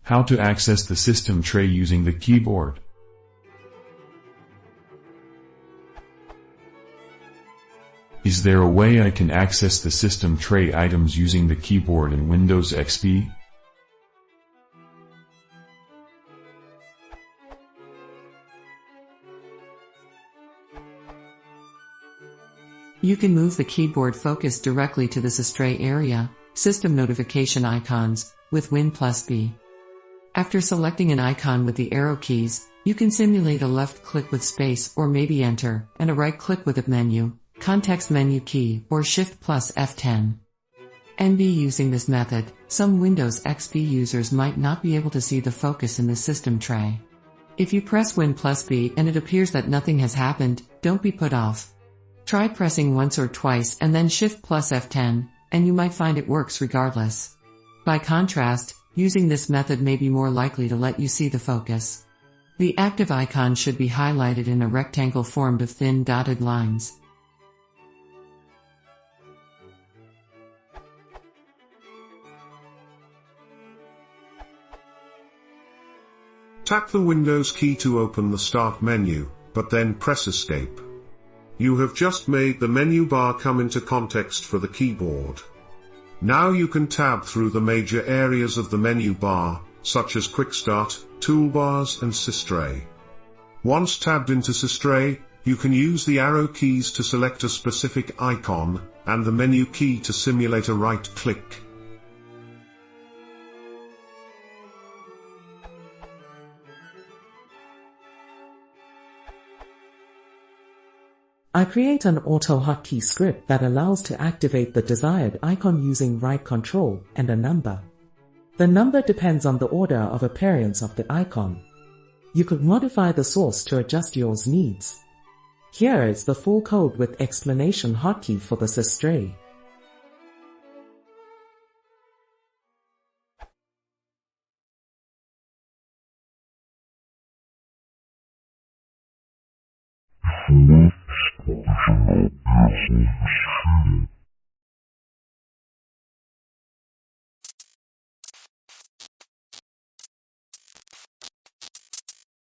How to access the system tray using the keyboard. Is there a way I can access the system tray items using the keyboard in Windows XP? You can move the keyboard focus directly to this Astray area, System Notification Icons, with Win+B. After selecting an icon with the arrow keys, you can simulate a left click with space or maybe Enter, and a right click with a menu, context menu key, or Shift plus F10. Using this method, some Windows XP users might not be able to see the focus in the system tray. If you press Win+B and it appears that nothing has happened, don't be put off. Try pressing once or twice and then Shift plus F10, and you might find it works regardless. By contrast, using this method may be more likely to let you see the focus. The active icon should be highlighted in a rectangle formed of thin dotted lines. Tap the Windows key to open the Start menu, but then press Escape. You have just made the menu bar come into context for the keyboard. Now you can tab through the major areas of the menu bar, such as Quick Start, Toolbars and Systray. Once tabbed into Systray, you can use the arrow keys to select a specific icon, and the menu key to simulate a right click. I create an auto hotkey script that allows to activate the desired icon using right control and a number. The number depends on the order of appearance of the icon. You could modify the source to adjust your needs. Here is the full code with explanation hotkey for the Systray. Full